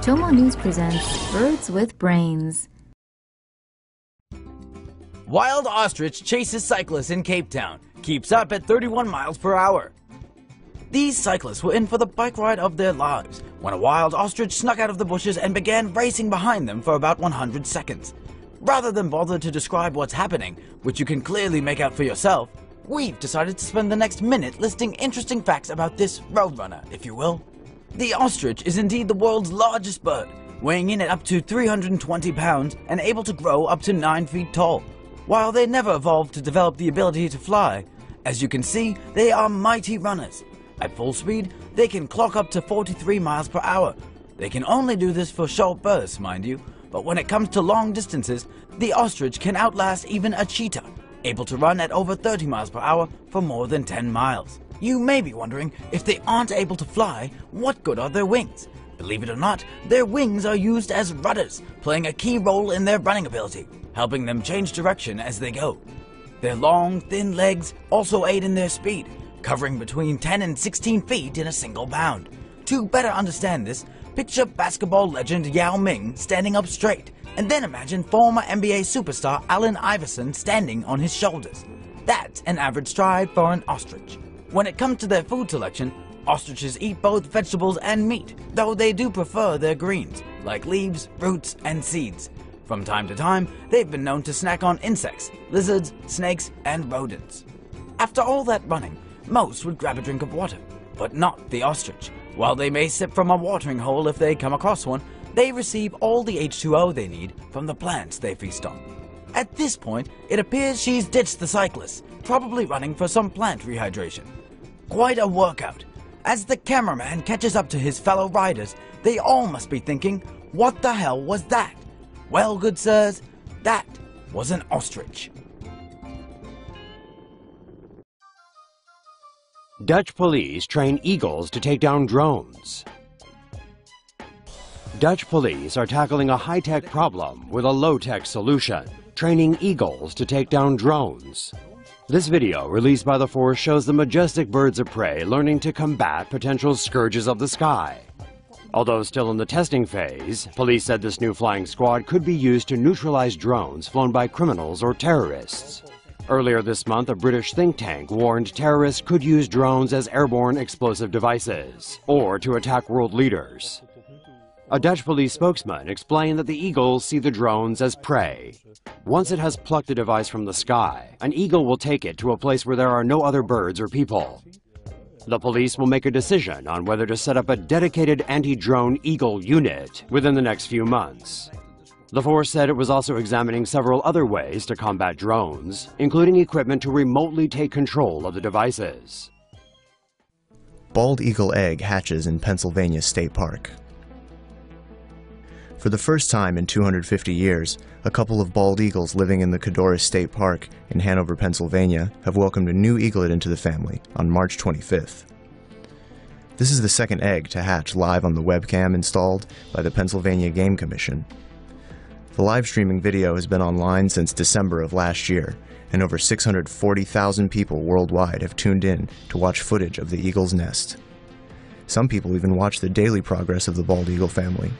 TomoNews presents Birds with Brains. Wild ostrich chases cyclists in Cape Town, keeps up at 31 miles per hour. These cyclists were in for the bike ride of their lives when a wild ostrich snuck out of the bushes and began racing behind them for about 100 seconds. Rather than bother to describe what's happening, which you can clearly make out for yourself, we've decided to spend the next minute listing interesting facts about this roadrunner, if you will. The ostrich is indeed the world's largest bird, weighing in at up to 320 pounds and able to grow up to 9 feet tall. While they never evolved to develop the ability to fly, as you can see, they are mighty runners. At full speed, they can clock up to 43 miles per hour. They can only do this for short bursts, mind you, but when it comes to long distances, the ostrich can outlast even a cheetah, able to run at over 30 miles per hour for more than 10 miles. You may be wondering, if they aren't able to fly, what good are their wings? Believe it or not, their wings are used as rudders, playing a key role in their running ability, helping them change direction as they go. Their long, thin legs also aid in their speed, covering between 10 and 16 feet in a single bound. To better understand this, picture basketball legend Yao Ming standing up straight, and then imagine former NBA superstar Allen Iverson standing on his shoulders. That's an average stride for an ostrich. When it comes to their food selection, ostriches eat both vegetables and meat, though they do prefer their greens, like leaves, roots, and seeds. From time to time, they've been known to snack on insects, lizards, snakes, and rodents. After all that running, most would grab a drink of water, but not the ostrich. While they may sip from a watering hole if they come across one, they receive all the H2O they need from the plants they feast on. At this point, it appears she's ditched the cyclists, probably running for some plant rehydration. Quite a workout. As the cameraman catches up to his fellow riders, they all must be thinking, what the hell was that? Well, good sirs, that was an ostrich. Dutch police train eagles to take down drones. Dutch police are tackling a high-tech problem with a low-tech solution, training eagles to take down drones. This video, released by the force, shows the majestic birds of prey learning to combat potential scourges of the sky. Although still in the testing phase, police said this new flying squad could be used to neutralize drones flown by criminals or terrorists. Earlier this month, a British think tank warned terrorists could use drones as airborne explosive devices, or to attack world leaders. A Dutch police spokesman explained that the eagles see the drones as prey. Once it has plucked a device from the sky, an eagle will take it to a place where there are no other birds or people. The police will make a decision on whether to set up a dedicated anti-drone eagle unit within the next few months. The force said it was also examining several other ways to combat drones, including equipment to remotely take control of the devices. Bald eagle egg hatches in Pennsylvania State Park. For the first time in 250 years, a couple of bald eagles living in the Condor State Park in Hanover, Pennsylvania, have welcomed a new eaglet into the family on March 25th. This is the second egg to hatch live on the webcam installed by the Pennsylvania Game Commission. The live streaming video has been online since December of last year, and over 640,000 people worldwide have tuned in to watch footage of the eagle's nest. Some people even watch the daily progress of the bald eagle family.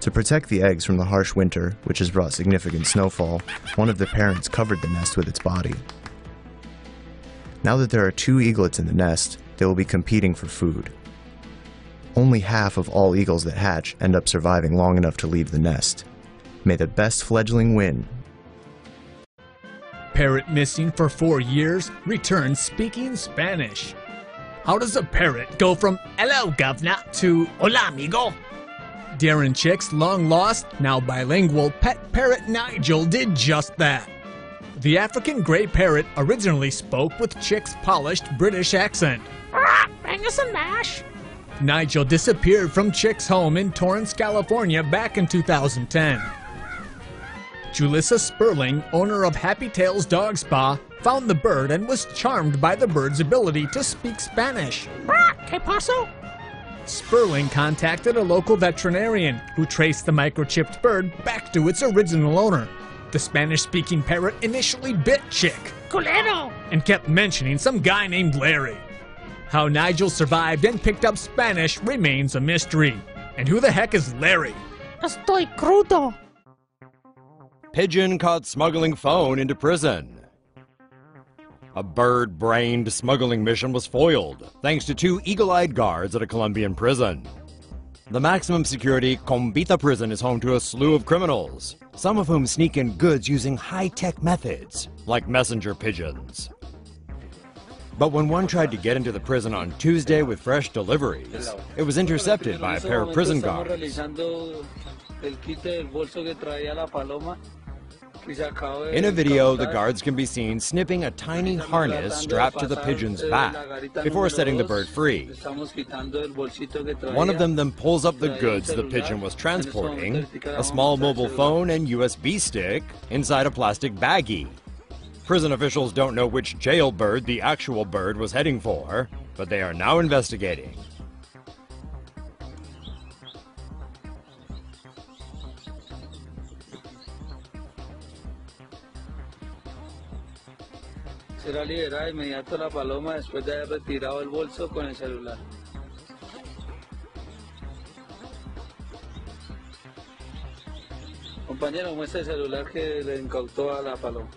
To protect the eggs from the harsh winter, which has brought significant snowfall, one of the parents covered the nest with its body. Now that there are 2 eaglets in the nest, they will be competing for food. Only half of all eagles that hatch end up surviving long enough to leave the nest. May the best fledgling win. Parrot missing for 4 years, returns speaking Spanish. How does a parrot go from "Hello, governor" to "Hola, amigo"? Darren Chick's long-lost, now bilingual pet parrot Nigel did just that. The African grey parrot originally spoke with Chick's polished British accent. Bring us a mash. Nigel disappeared from Chick's home in Torrance, California back in 2010. Julissa Sperling, owner of Happy Tails Dog Spa, found the bird and was charmed by the bird's ability to speak Spanish. ¿Qué pasó? Sperling contacted a local veterinarian who traced the microchipped bird back to its original owner. The Spanish-speaking parrot initially bit Chick, culero, and kept mentioning some guy named Larry. How Nigel survived and picked up Spanish remains a mystery. And who the heck is Larry? Estoy crudo. Pigeon caught smuggling phone into prison. A bird-brained smuggling mission was foiled thanks to 2 eagle-eyed guards at a Colombian prison. The maximum security Combita prison is home to a slew of criminals, some of whom sneak in goods using high-tech methods, like messenger pigeons. But when one tried to get into the prison on Tuesday with fresh deliveries, it was intercepted by a pair of prison guards. In a video, the guards can be seen snipping a tiny harness strapped to the pigeon's back before setting the bird free. One of them then pulls up the goods the pigeon was transporting, a small mobile phone and USB stick, inside a plastic baggie. Prison officials don't know which jailbird the actual bird was heading for, but they are now investigating. Será liberada de inmediato la paloma después de haber retirado el bolso con el celular. Compañero, muestra el celular que le incautó a la paloma.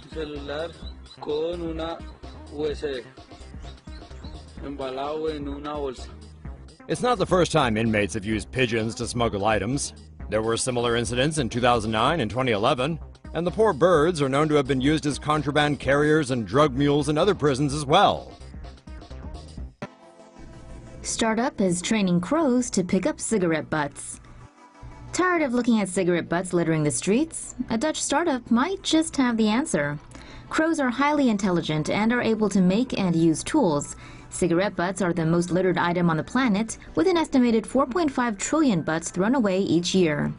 Un celular con una USB, embalado en una bolsa. It's not the first time inmates have used pigeons to smuggle items. There were similar incidents in 2009 and 2011, and the poor birds are known to have been used as contraband carriers and drug mules in other prisons as well. Startup is training crows to pick up cigarette butts. Tired of looking at cigarette butts littering the streets? A Dutch startup might just have the answer. Crows are highly intelligent and are able to make and use tools. Cigarette butts are the most littered item on the planet, with an estimated 4.5 trillion butts thrown away each year.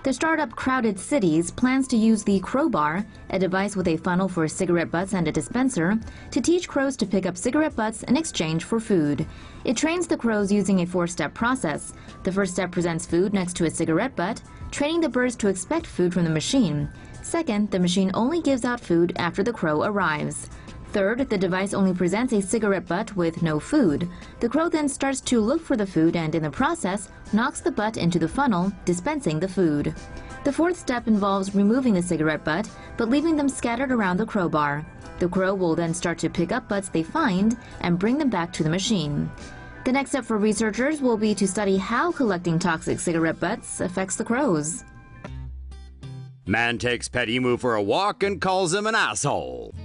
The startup Crowded Cities plans to use the crowbar, a device with a funnel for cigarette butts and a dispenser, to teach crows to pick up cigarette butts in exchange for food. It trains the crows using a 4-step process. The first step presents food next to a cigarette butt, training the birds to expect food from the machine. Second, the machine only gives out food after the crow arrives. Third, the device only presents a cigarette butt with no food. The crow then starts to look for the food and, in the process, knocks the butt into the funnel, dispensing the food. The fourth step involves removing the cigarette butt, but leaving them scattered around the crowbar. The crow will then start to pick up butts they find and bring them back to the machine. The next step for researchers will be to study how collecting toxic cigarette butts affects the crows. Man takes pet emu for a walk and calls him an asshole.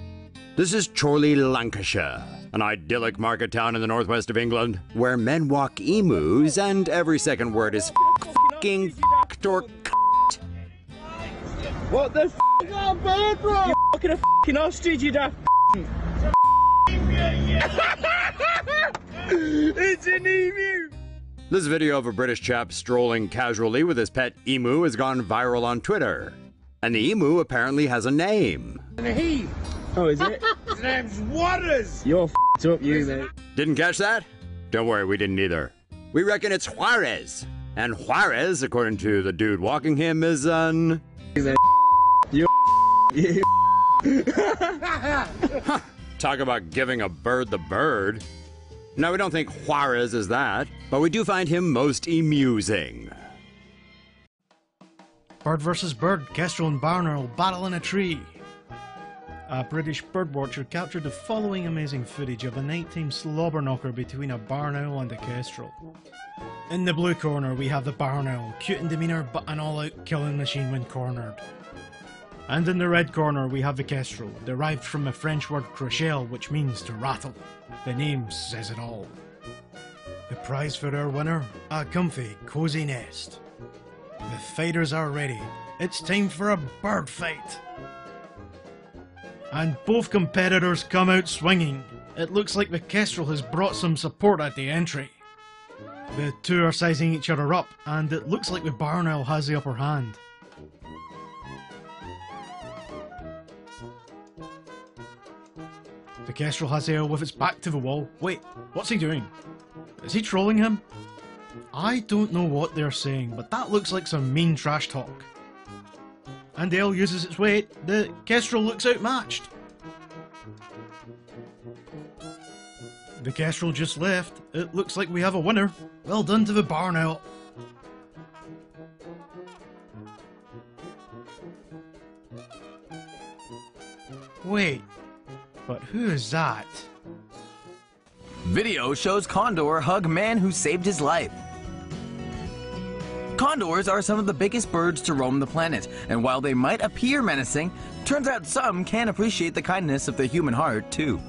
This is Chorley, Lancashire, an idyllic market town in the northwest of England, where men walk emus and every second word is f***ing f***ed or c***ed. What the f***? Oh, bird, bro! You're fucking a f***ing ostrich, you daft It's an emu! This video of a British chap strolling casually with his pet emu has gone viral on Twitter. And the emu apparently has a name. And a he! Oh, is it? His name's Waters! You're f***ed up, you, mate. Didn't catch that? Don't worry, we didn't either. We reckon it's Juarez. And Juarez, according to the dude walking him, is an... You you. Talk about giving a bird the bird. Now, we don't think Juarez is that, but we do find him most amusing. Bird versus bird, Kestrel and barn owl battle in a tree. A British birdwatcher captured the following amazing footage of a nighttime slobber knocker between a barn owl and a kestrel. In the blue corner we have the barn owl, cute in demeanour but an all-out killing machine when cornered. And in the red corner we have the kestrel, derived from the French word crochel, which means to rattle. The name says it all. The prize for our winner? A comfy, cosy nest. The fighters are ready. It's time for a bird fight. And both competitors come out swinging. It looks like the kestrel has brought some support at the entry. The two are sizing each other up, and it looks like the barn owl has the upper hand. The kestrel has the owl with its back to the wall. Wait, what's he doing? Is he trolling him? I don't know what they're saying, but that looks like some mean trash talk. And the owl uses its weight. The kestrel looks outmatched. The Kestrel just left. It looks like we have a winner. Well done to the barn owl. Wait, but who is that? Video shows Condor hug man who saved his life. Condors are some of the biggest birds to roam the planet, and while they might appear menacing, turns out some can appreciate the kindness of the human heart too.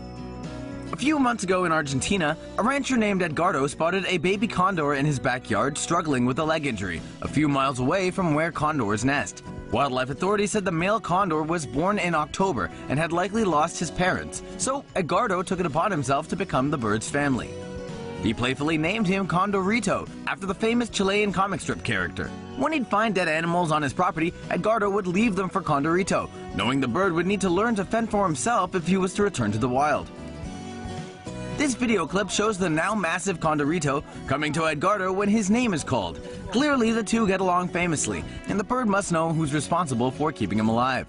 A few months ago in Argentina, a rancher named Edgardo spotted a baby condor in his backyard struggling with a leg injury, a few miles away from where condors nest. Wildlife authorities said the male condor was born in October and had likely lost his parents, so Edgardo took it upon himself to become the bird's family. He playfully named him Condorito, after the famous Chilean comic strip character. When he'd find dead animals on his property, Edgardo would leave them for Condorito, knowing the bird would need to learn to fend for himself if he was to return to the wild. This video clip shows the now massive Condorito coming to Edgardo when his name is called. Clearly the two get along famously, and the bird must know who's responsible for keeping him alive.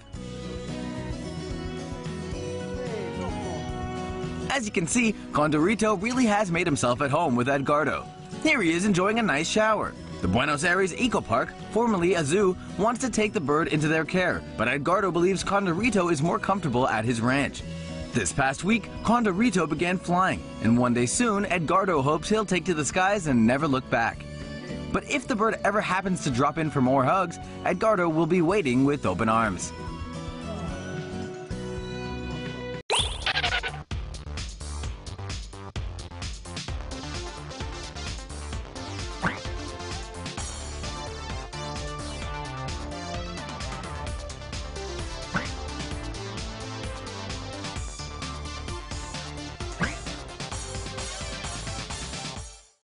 As you can see, Condorito really has made himself at home with Edgardo. Here he is enjoying a nice shower. The Buenos Aires Eco Park, formerly a zoo, wants to take the bird into their care, but Edgardo believes Condorito is more comfortable at his ranch. This past week, Condorito began flying, and one day soon, Edgardo hopes he'll take to the skies and never look back. But if the bird ever happens to drop in for more hugs, Edgardo will be waiting with open arms.